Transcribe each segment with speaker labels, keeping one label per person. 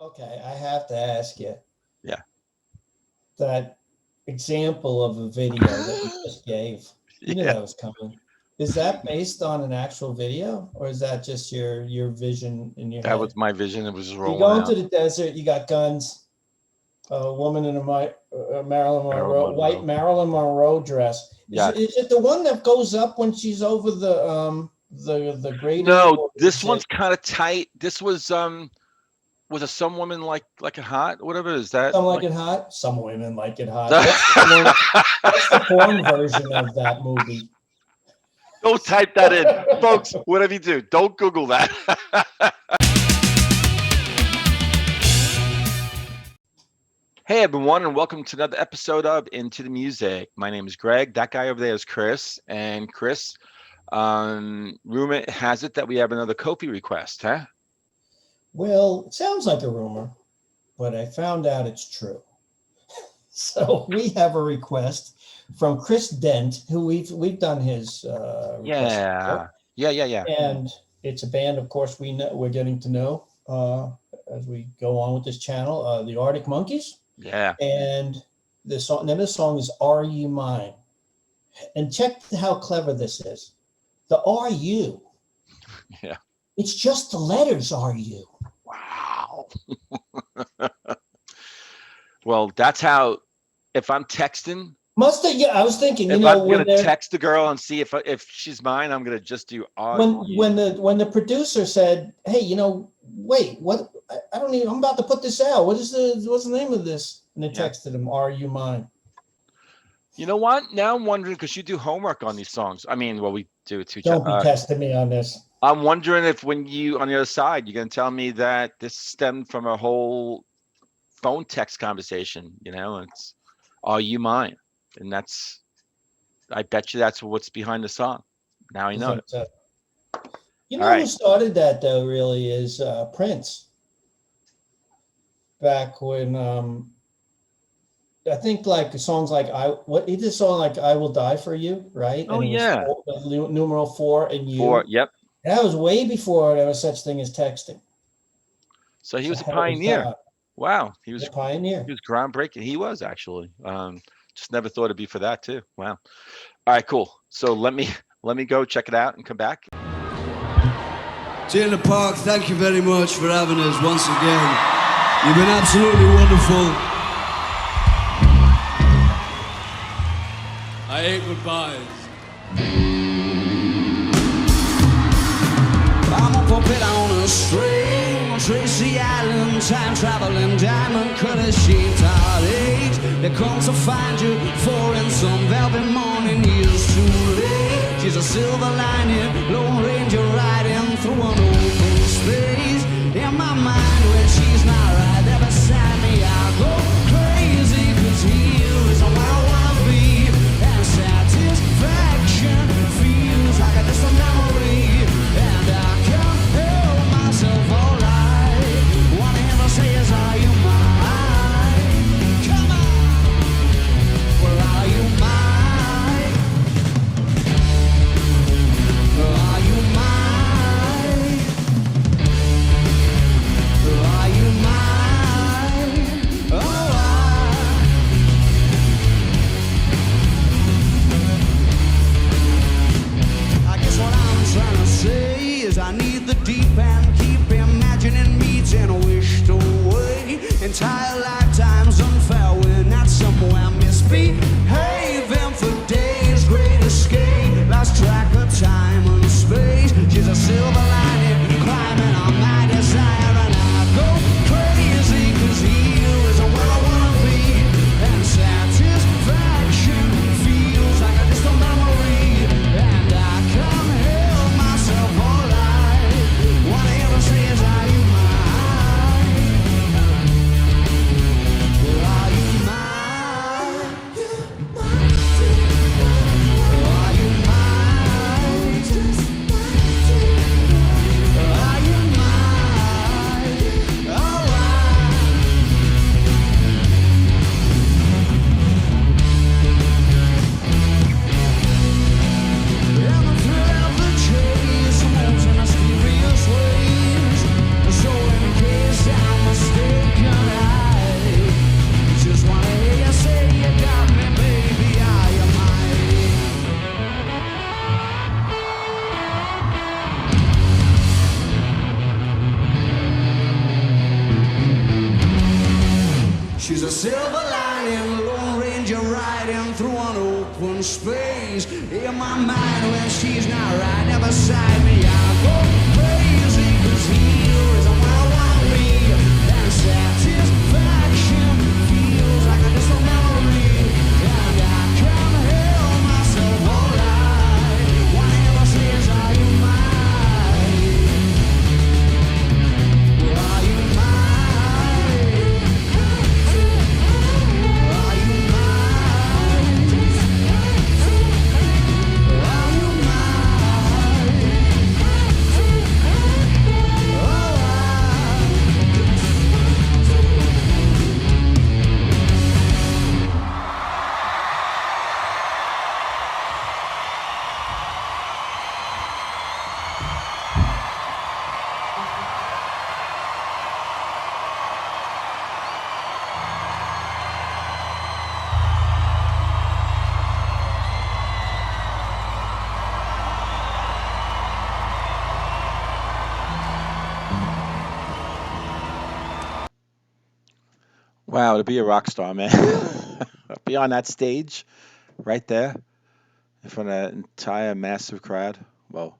Speaker 1: Okay, I have to ask you.
Speaker 2: Yeah.
Speaker 1: That example of a video that you just gave, you knew
Speaker 2: Yeah.
Speaker 1: that was coming. Is that based on an actual video, or is that just your vision in your
Speaker 2: That
Speaker 1: head?
Speaker 2: was my vision. It was just
Speaker 1: You
Speaker 2: rolling
Speaker 1: go
Speaker 2: out.
Speaker 1: into the desert, you got guns, a woman in a Marilyn Monroe, white Marilyn Monroe dress.
Speaker 2: Yeah.
Speaker 1: Is it the one that goes up when she's over the grating?
Speaker 2: No, this one's kind of tight. This was a Some Women Like It Hot. Whatever is that?
Speaker 1: Some like it hot. Some women like it hot. That's the porn version of that movie.
Speaker 2: Don't type that in, folks. Whatever you do, don't Google that. Hey everyone, and welcome to another episode of Into the Music. My name is Greg. That guy over there is Chris. And Chris, rumor has it that we have another Ko-fi request, huh?
Speaker 1: Well, it sounds like a rumor, but I found out it's true. So we have a request from Chris Dent, who we've done his
Speaker 2: Yeah.
Speaker 1: And it's a band, of course, we're getting to know as we go on with this channel, the Arctic Monkeys.
Speaker 2: Yeah.
Speaker 1: And the name of the song is Are You Mine? And check how clever this is. The Are You.
Speaker 2: Yeah.
Speaker 1: It's just the letters Are You.
Speaker 2: Wow. Well, that's how, if I'm texting.
Speaker 1: Yeah, I was thinking,
Speaker 2: if I'm going to text the girl and see if she's mine, I'm going to just do
Speaker 1: when the producer said, hey, wait, what? I don't even, I'm about to put this out. What's the name of this? And they texted him, Are You Mine?
Speaker 2: You know what? Now I'm wondering, because you do homework on these songs. I mean, well, we do it to each other.
Speaker 1: Don't be testing me on this.
Speaker 2: I'm wondering if when you, on the other side, you're going to tell me that this stemmed from a whole phone text conversation, it's Are You Mine? And I bet you that's what's behind the song. Now I know it.
Speaker 1: Who started that though, really, is Prince. Back when, I think like songs like he did a song like I Will Die For You, right?
Speaker 2: Oh,
Speaker 1: and
Speaker 2: yeah.
Speaker 1: Numeral 4 and you.
Speaker 2: 4, yep.
Speaker 1: That was way before there was such thing as texting.
Speaker 2: So he was a pioneer. Wow. He was
Speaker 1: a pioneer.
Speaker 2: He was groundbreaking. He was actually. Just never thought it'd be for that too. Wow. All right, cool. So let me go check it out and come back.
Speaker 3: Gina Park, thank you very much for having us once again. You've been absolutely wonderful. I hate goodbyes. I'm a puppet on a string, Tracy Island, time traveling, diamond cutter shaped heartaches. They come to find you for in some velvet morning, years too late. She's a silver lining, Lone Ranger riding through an open space. In my mind when she's not right there beside me, I go crazy, 'cause here is where I wanna be. And satisfaction feels like a distant memory. And I can't help myself alright. One thing I say is, are you mine? Come on! Well, are you mine? Are you mine? Are you mine? Oh, I guess what I'm trying to say is I need the deep and keep imagining meeting wished away. Entire lifetimes unfair, we're not somewhere misbehaving for days. Great escape, lost track of time and space. She's a silver lining, climbing on my desire, and I go crazy, 'cause here is where I wanna be. And satisfaction feels like a distant memory, and I can't help myself alright. What I ever say is, are you mine? She's a silver lining, Lone Ranger riding through an open space. In my mind when she's not right there beside me, I go crazy, 'cause here is a world around me. That satisfaction feels like a distant memory. And I can hear myself alright. Whenever says, are you mine? Are you mine? Are you mine? Are you mine?
Speaker 2: Wow, to be a rock star, man. Be on that stage right there in front of that entire massive crowd. Whoa.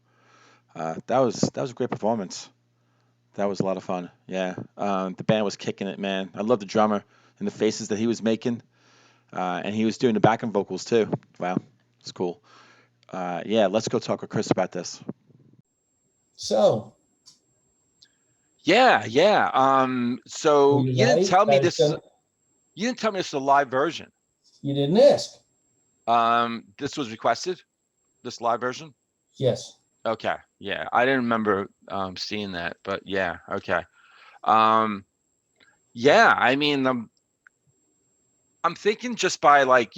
Speaker 2: That was a great performance. That was a lot of fun. Yeah. The band was kicking it, man. I love the drummer and the faces that he was making. And he was doing the backing vocals too. Wow. It's cool. Yeah, let's go talk with Chris about this.
Speaker 1: So,
Speaker 2: Yeah, yeah. So
Speaker 1: were you
Speaker 2: you didn't
Speaker 1: right?
Speaker 2: tell me
Speaker 1: That
Speaker 2: this.
Speaker 1: it's gonna-
Speaker 2: You didn't tell me this is a live version.
Speaker 1: You didn't ask.
Speaker 2: This was requested. This live version.
Speaker 1: Yes.
Speaker 2: Okay. Yeah, I didn't remember seeing that, but yeah. Okay. Um, yeah. I mean, I'm thinking just by like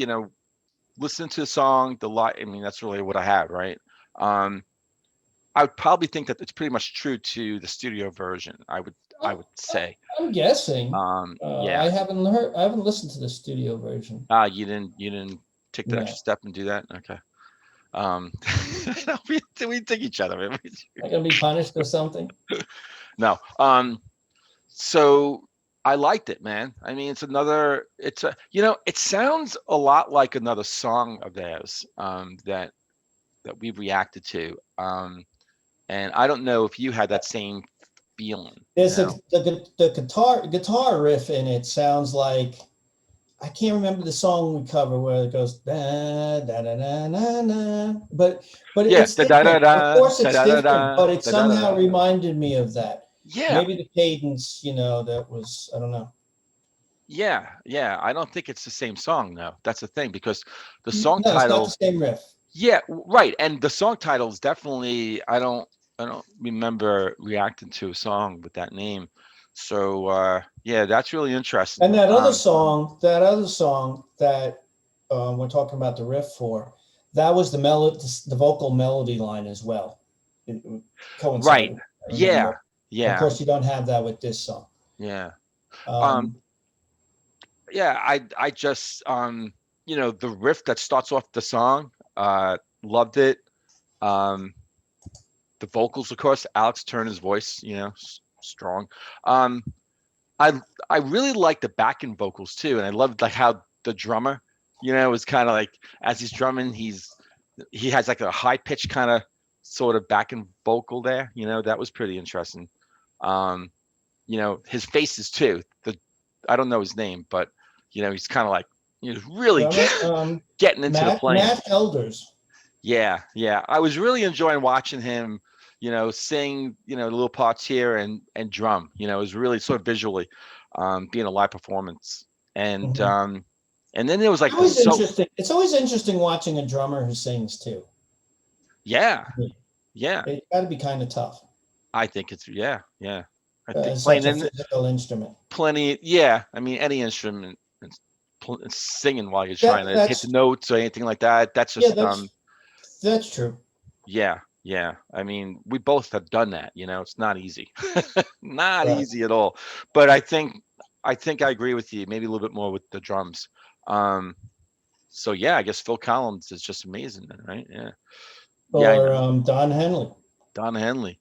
Speaker 2: listening to the song, the live. I mean, that's really what I have, right? I would probably think that it's pretty much true to the studio version. I would say.
Speaker 1: I'm guessing.
Speaker 2: Yeah.
Speaker 1: I haven't listened to the studio version.
Speaker 2: You didn't take that
Speaker 1: No.
Speaker 2: extra step and do that? Okay. No, we take each other.
Speaker 1: Am I gonna be punished or something?
Speaker 2: No. So I liked it, man. I mean, it sounds a lot like another song of theirs that we've reacted to. And I don't know if you had that same feeling.
Speaker 1: There's
Speaker 2: you know?
Speaker 1: the guitar riff in it sounds like, I can't remember the song we cover where it goes da da da da da da. But
Speaker 2: Yeah,
Speaker 1: it's different. Of course it's different, but it
Speaker 2: da-da-da,
Speaker 1: somehow reminded me of that.
Speaker 2: Yeah.
Speaker 1: Maybe the cadence, that was, I don't know.
Speaker 2: Yeah. I don't think it's the same song, though. That's the thing, because the song
Speaker 1: No, it's
Speaker 2: title.
Speaker 1: not the same riff.
Speaker 2: Yeah, right. And the song title is definitely, I don't remember reacting to a song with that name. So yeah, that's really interesting.
Speaker 1: And that other song that we're talking about the riff for, that was the vocal melody line as well. It coincided,
Speaker 2: Right.
Speaker 1: I remember.
Speaker 2: Yeah.
Speaker 1: Of course, you don't have that with this song.
Speaker 2: Yeah.
Speaker 1: Um,
Speaker 2: Yeah, I just the riff that starts off the song, loved it. The vocals, of course, Alex Turner's voice, strong. I really like the backing vocals too, and I loved like how the drummer, was kind of like, as he's drumming, he has like a high pitch kind of sort of backing vocal there. That was pretty interesting. His faces too. I don't know his name, but he's kind of like really getting into the playing.
Speaker 1: Matt Elders.
Speaker 2: Yeah. I was really enjoying watching him, sing, little parts here and drum. It was really sort of visually being a live performance. And and then there was like
Speaker 1: interesting. It's always interesting watching a drummer who sings too.
Speaker 2: Yeah.
Speaker 1: It's got to be kind of tough.
Speaker 2: I think it's I think
Speaker 1: It's
Speaker 2: playing
Speaker 1: such a physical instrument.
Speaker 2: plenty. Yeah, I mean any instrument, singing while you're trying to hit the notes or anything like that. That's just
Speaker 1: that's true.
Speaker 2: Yeah. I mean, we both have done that. It's not easy, not easy at all. But I think I agree with you. Maybe a little bit more with the drums. So yeah, I guess Phil Collins is just amazing, then, right? Yeah.
Speaker 1: Or Don Henley.
Speaker 2: Don Henley,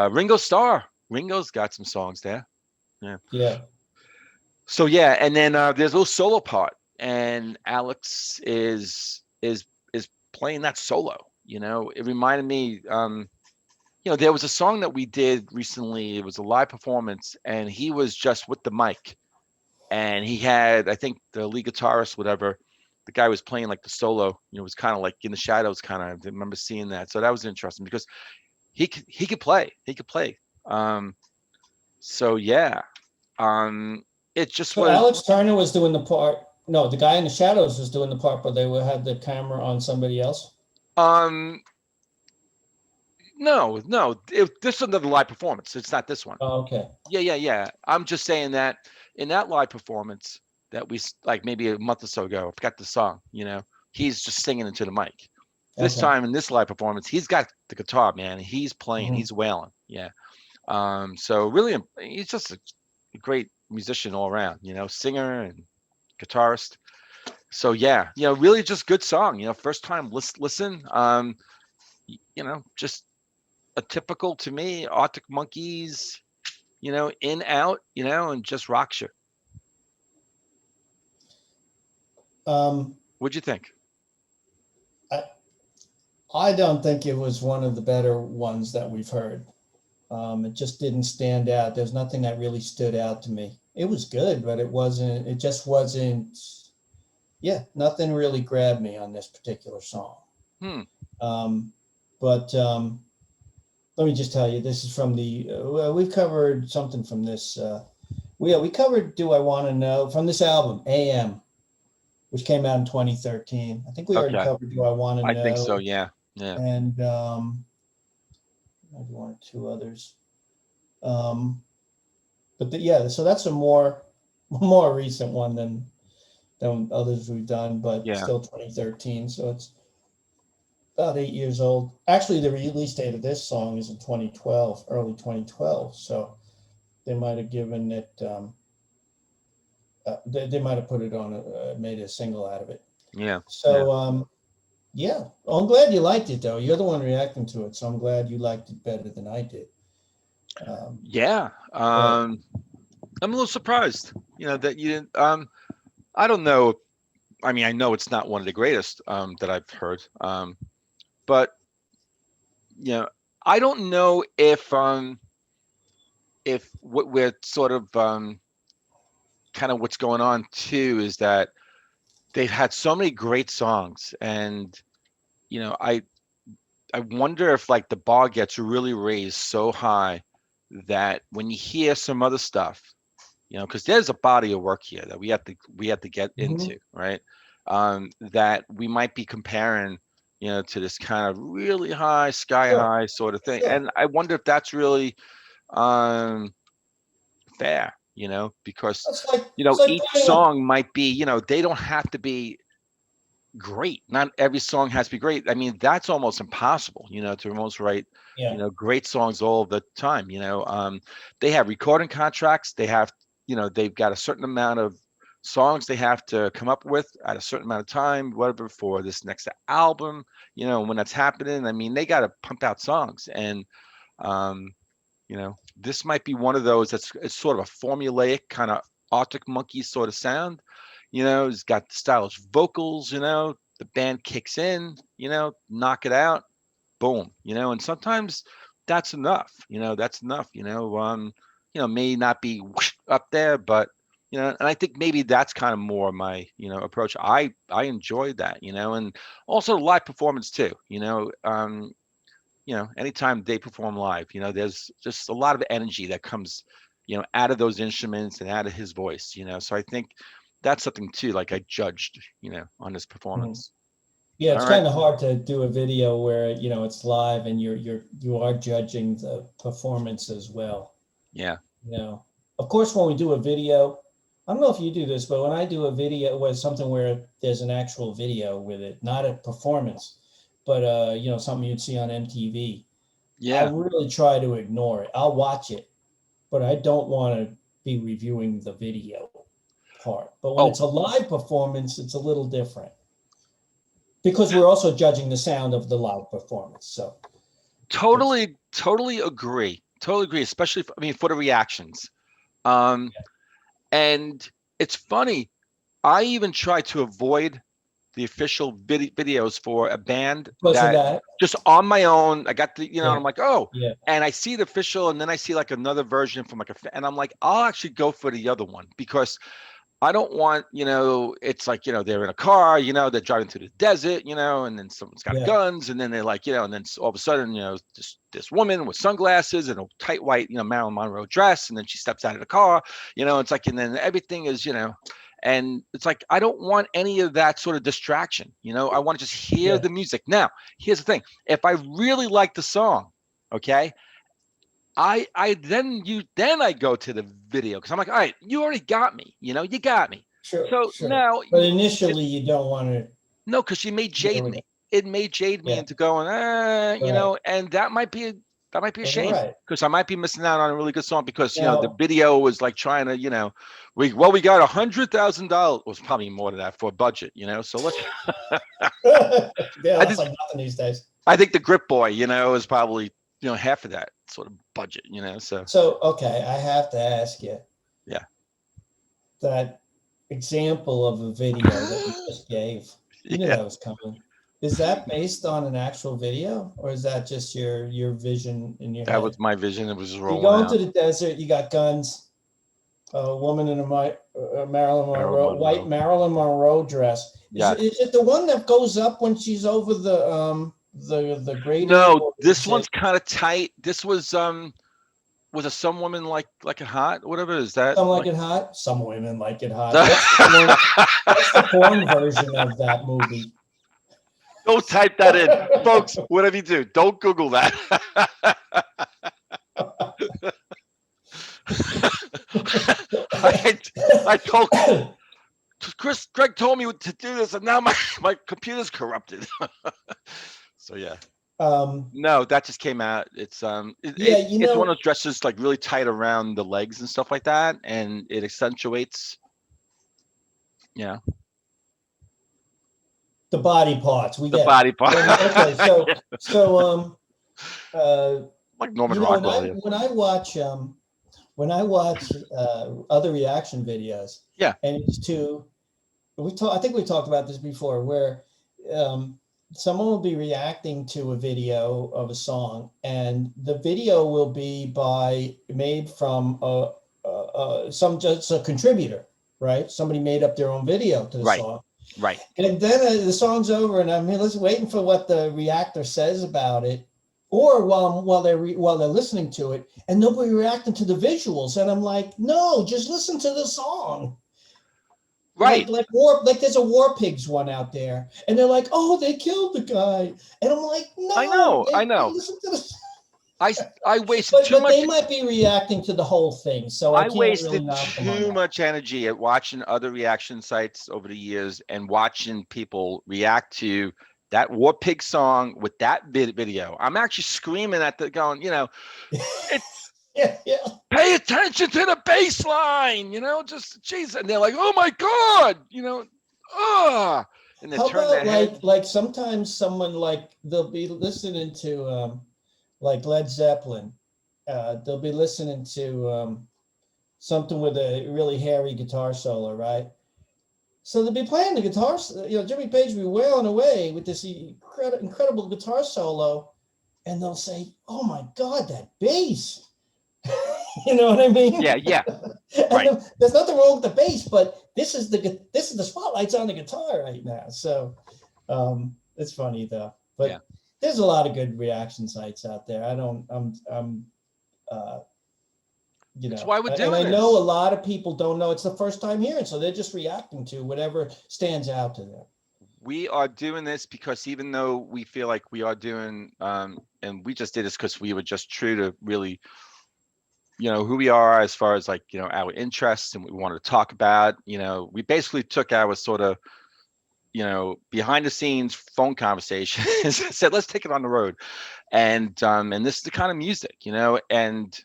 Speaker 2: Ringo Starr. Ringo's got some songs there. Yeah. So yeah, and then there's a little solo part, and Alex is playing that solo. You know, it reminded me. You know, there was a song that we did recently. It was a live performance, and he was just with the mic, and he had, I think, the lead guitarist, whatever. The guy was playing like the solo. You know, was kind of like in the shadows, kind of. I remember seeing that, so that was interesting because he could play. He could play. So yeah, um, it just
Speaker 1: So
Speaker 2: was.
Speaker 1: Alex Turner was doing the part. No, the guy in the shadows was doing the part, but they would have the camera on somebody else.
Speaker 2: Um, no, this is another live performance. It's not this one.
Speaker 1: Oh, okay.
Speaker 2: Yeah. I'm just saying that in that live performance that like maybe a month or so ago, I forgot the song. You know, he's just singing into the mic. This
Speaker 1: Okay.
Speaker 2: time in this live performance, he's got the guitar, man. He's playing.
Speaker 1: Mhm.
Speaker 2: He's wailing. Yeah. So really, he's just a great musician all around. You know, singer and guitarist. So yeah, you know, really just good song. You know, first time listen. You know, just a typical to me Arctic Monkeys. You know, in out. You know, and just rocks you.
Speaker 1: Um,
Speaker 2: What'd you think?
Speaker 1: I, I don't think it was one of the better ones that we've heard. It just didn't stand out. There's nothing that really stood out to me. It was good, but it wasn't, it just wasn't, yeah, nothing really grabbed me on this particular song.
Speaker 2: Hmm.
Speaker 1: Um, but let me just tell you, this is from the, well, we've covered something from this. We covered Do I Want to Know from this album, AM, which came out in 2013. I think we already
Speaker 2: Okay.
Speaker 1: covered Do I Want to
Speaker 2: I
Speaker 1: Know.
Speaker 2: think so. Yeah. Yeah.
Speaker 1: And maybe one or two others. But yeah, so that's a more recent one than others we've done, but
Speaker 2: Yeah.
Speaker 1: still 2013. So it's about 8 years old. Actually, the release date of this song is in 2012, early 2012. So they might have given it. They might have put it on made a single out of it.
Speaker 2: Yeah.
Speaker 1: So yeah. Well, I'm glad you liked it though. You're the one reacting to it, so I'm glad you liked it better than I did.
Speaker 2: Yeah. I'm a little surprised, you know, that you didn't. I don't know. I mean, I know it's not one of the greatest that I've heard. But you know, I don't know if what we're sort of kind of what's going on too is that they've had so many great songs, and you know, I wonder if like the bar gets really raised so high that when you hear some other stuff, you know, because there's a body of work here that we have to get into, right? That we might be comparing, you know, to this kind of really high, sky
Speaker 1: Sure.
Speaker 2: high sort of thing.
Speaker 1: Sure.
Speaker 2: And I wonder if that's really fair, you know, because
Speaker 1: It's like,
Speaker 2: you know,
Speaker 1: it's like
Speaker 2: each
Speaker 1: putting up.
Speaker 2: song might be, you know, they don't have to be great. Not every song has to be great. I mean, that's almost impossible, you know, to almost write, you
Speaker 1: Yeah.
Speaker 2: know, great songs all the time. You know, they have recording contracts. They have, you know, they've got a certain amount of songs they have to come up with at a certain amount of time, whatever, for this next album. You know, when that's happening, I mean, they got to pump out songs, and you know, this might be one of those that's it's sort of a formulaic kind of Arctic Monkeys sort of sound. You know, it's got stylish vocals, you know, the band kicks in, you know, knock it out, boom, you know, and sometimes that's enough, you know, that's enough, you know, may not be up there, but you know, and I think maybe that's kind of more my, you know, approach. I enjoyed that, you know, and also live performance too, you know, anytime they perform live, you know, there's just a lot of energy that comes, you know, out of those instruments and out of his voice, you know. So I think that's something too, like I judged, you know, on this performance.
Speaker 1: Yeah,
Speaker 2: All
Speaker 1: it's
Speaker 2: right.
Speaker 1: kind of hard to do a video where, you know, it's live and you are judging the performance as well.
Speaker 2: Yeah.
Speaker 1: You know, of course, when we do a video, I don't know if you do this, but when I do a video with something where there's an actual video with it, not a performance, but you know, something you'd see on MTV, I
Speaker 2: Yeah.
Speaker 1: really try to ignore it. I'll watch it, but I don't want to be reviewing the video part. But when
Speaker 2: Oh,
Speaker 1: it's a live performance, it's a little different because we're also judging the sound of the live performance. So
Speaker 2: totally agree. Totally agree, especially I mean, for the reactions. Um, and it's funny. I even try to avoid the official videos for a band
Speaker 1: Because of
Speaker 2: that
Speaker 1: that.
Speaker 2: just on my own. I got the, you know,
Speaker 1: Yeah.
Speaker 2: and I'm like, oh,
Speaker 1: Yeah.
Speaker 2: and I see the official, and then I see like another version from like and I'm like, I'll actually go for the other one because I don't want, you know, it's like, you know, they're in a car, you know, they're driving through the desert, you know, and then someone's got
Speaker 1: Yeah.
Speaker 2: guns, and then they're like, you know, and then all of a sudden, you know, this woman with sunglasses and a tight white, you know, Marilyn Monroe dress, and then she steps out of the car, you know, it's like, and then everything is, you know, and it's like I don't want any of that sort of distraction, you know. I want to just hear
Speaker 1: Yeah.
Speaker 2: the music. Now, here's the thing: if I really like the song, okay, I then I go to the video because I'm like, all right, you already got me, you know, you got me.
Speaker 1: Sure.
Speaker 2: So
Speaker 1: Sure.
Speaker 2: now,
Speaker 1: But initially, you don't want to.
Speaker 2: no, because she may jade
Speaker 1: with
Speaker 2: me.
Speaker 1: it.
Speaker 2: It may jade me
Speaker 1: Yeah.
Speaker 2: into going, you
Speaker 1: Right.
Speaker 2: know, and that might be a shame
Speaker 1: Right.
Speaker 2: because I might be missing out on a really good song because you know the
Speaker 1: Now,
Speaker 2: video was like trying to, you know, we got $100,000, was probably more than that for a budget, you know. So let's,
Speaker 1: yeah,
Speaker 2: I
Speaker 1: that's
Speaker 2: just
Speaker 1: like nothing these days.
Speaker 2: I think the Grip Boy, you know, is probably, you know, half of that sort of budget, you know. So
Speaker 1: So, okay, I have to ask you.
Speaker 2: Yeah.
Speaker 1: That example of a video that you just gave, you knew
Speaker 2: yeah,
Speaker 1: that was coming. Is that based on an actual video, or is that just your vision in your
Speaker 2: that
Speaker 1: head?
Speaker 2: was my vision. It was just
Speaker 1: You
Speaker 2: rolling
Speaker 1: go
Speaker 2: out.
Speaker 1: into the desert, you got guns, a woman in a Marilyn Monroe, white
Speaker 2: Monroe.
Speaker 1: Marilyn Monroe dress.
Speaker 2: Yeah.
Speaker 1: Is it the one that goes up when she's over the grating?
Speaker 2: No,
Speaker 1: or
Speaker 2: this
Speaker 1: is
Speaker 2: one's
Speaker 1: it
Speaker 2: kind of tight. This was a Some Woman Like It Hot? Whatever is that?
Speaker 1: Some Like It Hot? Some women like it hot. What's the porn version of that movie?
Speaker 2: Don't type that in, folks. Whatever you do, don't Google that. I told Greg told me to do this, and now my computer's corrupted. So yeah. No, that just came out. It's it's one of those dresses like really tight around the legs and stuff like that, and it accentuates. Yeah.
Speaker 1: The body parts. We
Speaker 2: The
Speaker 1: get
Speaker 2: body part.
Speaker 1: Okay, so
Speaker 2: like Norman
Speaker 1: you know,
Speaker 2: Rockwell.
Speaker 1: when I watch other reaction videos,
Speaker 2: Yeah.
Speaker 1: and it's to I think we talked about this before, where someone will be reacting to a video of a song, and the video will be made from just a contributor, right? Somebody made up their own video to the
Speaker 2: Right.
Speaker 1: song.
Speaker 2: Right.
Speaker 1: And then the song's over, and I'm waiting for what the reactor says about it, or while they're listening to it, and nobody reacting to the visuals, and I'm like, no, just listen to the song.
Speaker 2: Right.
Speaker 1: Like there's a War Pigs one out there, and they're like, oh, they killed the guy, and I'm like, no,
Speaker 2: I know.
Speaker 1: Listen to the.
Speaker 2: I wasted too
Speaker 1: But
Speaker 2: much.
Speaker 1: they might be reacting to the whole thing, so I can't
Speaker 2: wasted
Speaker 1: really knock them on
Speaker 2: too
Speaker 1: that.
Speaker 2: much energy at watching other reaction sites over the years and watching people react to that War Pig song with that video. I'm actually screaming at going, you know,
Speaker 1: Yeah.
Speaker 2: pay attention to the bass line, you know, just jeez. And they're like, oh my God, you know, and they
Speaker 1: How
Speaker 2: turn their
Speaker 1: about
Speaker 2: head.
Speaker 1: like sometimes someone they'll be listening to like Led Zeppelin, they'll be listening to something with a really hairy guitar solo, right? So they'll be playing the guitar, Jimmy Page will be wailing away with this incredible guitar solo, and they'll say, "Oh my God, that bass!" You know what I mean?
Speaker 2: Yeah.
Speaker 1: And
Speaker 2: Right.
Speaker 1: There's nothing wrong with the bass, but this is the spotlight's on the guitar right now. So it's funny though. But
Speaker 2: Yeah.
Speaker 1: there's a lot of good reaction sites out there.
Speaker 2: That's why we're doing
Speaker 1: and I know
Speaker 2: this.
Speaker 1: a lot of people don't know. It's the first time hearing, so they're just reacting to whatever stands out to them.
Speaker 2: We are doing this because even though we feel like we are doing, and we just did this because we were just true to really, you know, who we are as far as like, you know, our interests and what we wanted to talk about, you know, we basically took our sort of, you know, behind the scenes phone conversations, said, let's take it on the road. And this is the kind of music, you know, and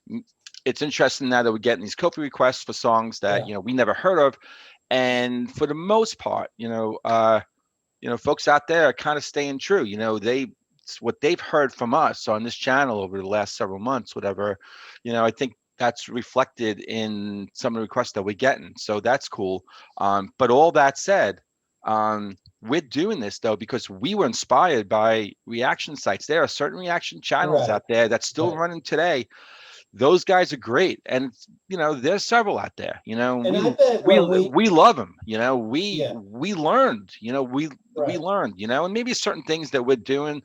Speaker 2: it's interesting now that we're getting these Ko-fi requests for songs that, you know, we never heard of. And for the most part, you know, folks out there are kind of staying true, you know, what they've heard from us on this channel over the last several months, whatever, you know, I think that's reflected in some of the requests that we're getting. So that's cool. But all that said, we're doing this though because we were inspired by reaction sites. There are certain reaction channels
Speaker 1: Right.
Speaker 2: out there that's still
Speaker 1: Right.
Speaker 2: running today. Those guys are great, and you know there's several out there. You know,
Speaker 1: And I bet when
Speaker 2: we love them. You know,
Speaker 1: Yeah.
Speaker 2: we learned. You know, we
Speaker 1: Right.
Speaker 2: learned. You know, and maybe certain things that we're doing.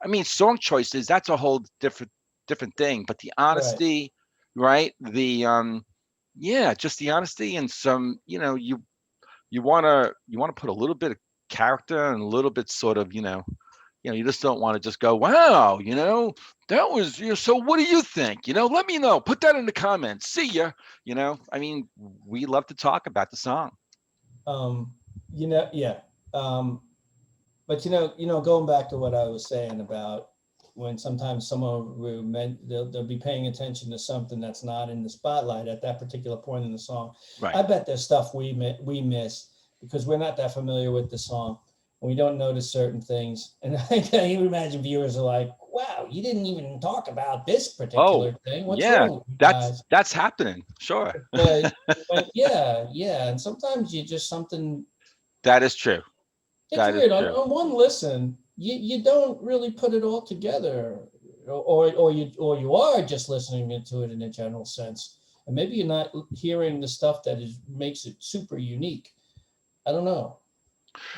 Speaker 2: I mean, song choices, that's a whole different thing. But the honesty, right? The yeah, just the honesty and some. You know, you wanna put a little bit of character and a little bit sort of you just don't want to just go, wow, that was, so what do you think? Let me know. Put that in the comments. See ya. I mean, we love to talk about the song.
Speaker 1: Yeah. But going back to what I was saying about when sometimes someone they'll be paying attention to something that's not in the spotlight at that particular point in the song.
Speaker 2: Right.
Speaker 1: I bet there's stuff we miss because we're not that familiar with the song. We don't notice certain things. And I can imagine viewers are like, wow, you didn't even talk about this particular thing. What's wrong with you guys?
Speaker 2: That's happening. Sure.
Speaker 1: But yeah. And sometimes you just something.
Speaker 2: That is true.
Speaker 1: It's weird. On one listen, you don't really put it all together, or you are just listening to it in a general sense. And maybe you're not hearing the stuff that makes it super unique. I don't know.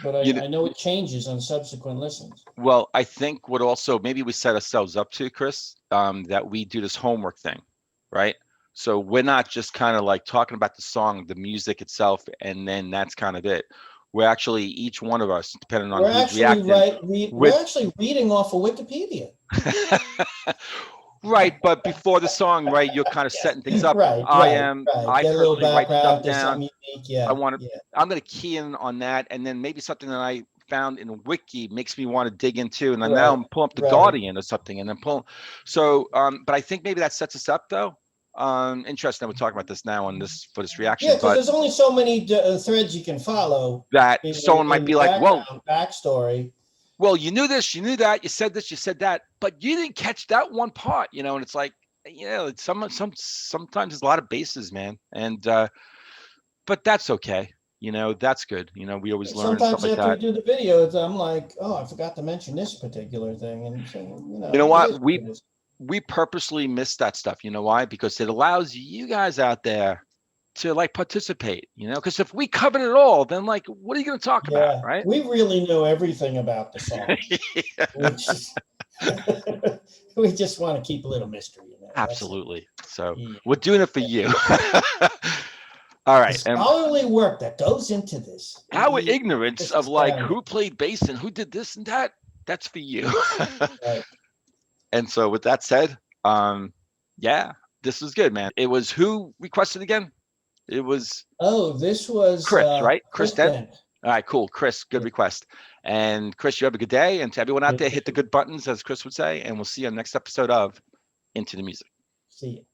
Speaker 1: But I know it changes on subsequent listens.
Speaker 2: Well, I think what also maybe we set ourselves up to, Chris, that we do this homework thing, right? So we're not just kind of like talking about the song, the music itself, and then that's kind of it. We're actually, each one of us, depending on who's reacting.
Speaker 1: We're actually reading off of Wikipedia.
Speaker 2: Right, but before the song, right, you're kind of setting things up.
Speaker 1: Right.
Speaker 2: I personally write stuff down.
Speaker 1: Yeah.
Speaker 2: I'm going to key in on that, and then maybe something that I found in Wiki makes me want to dig into, and then now I'm pulling up the Guardian or something, and then pulling. So, but I think maybe that sets us up, though. Interesting that we're talking about this now for this reaction.
Speaker 1: Yeah, because there's only so many threads you can follow.
Speaker 2: That someone might be like, "Whoa,
Speaker 1: backstory."
Speaker 2: Well, you knew this, you knew that, you said this, you said that, but you didn't catch that one part, and it's like, sometimes there's a lot of bases, man, and but that's okay, that's good, we always learn
Speaker 1: sometimes
Speaker 2: stuff like
Speaker 1: after
Speaker 2: that.
Speaker 1: we do the videos, I'm like, oh, I forgot to mention this particular thing, and so,
Speaker 2: you know what, we purposely miss that stuff. You know why? Because it allows you guys out there to like participate, because if we covered it all, then like, what are you going to talk about, right?
Speaker 1: We really know everything about the song. We just want to keep a little mystery in there.
Speaker 2: Absolutely. So we're doing it for you. All right.
Speaker 1: The scholarly work that goes into this.
Speaker 2: Our ignorance of like who played bass and who did this and that, that's for you.
Speaker 1: Right.
Speaker 2: And so with that said, this was good, man. It was who requested again? It was
Speaker 1: this was
Speaker 2: Chris, right? Chris Dent. All right, cool. Chris, good request. And Chris, you have a good day. And to everyone out there, hit the good buttons, as Chris would say. And we'll see you on the next episode of Into the Music.
Speaker 1: See you.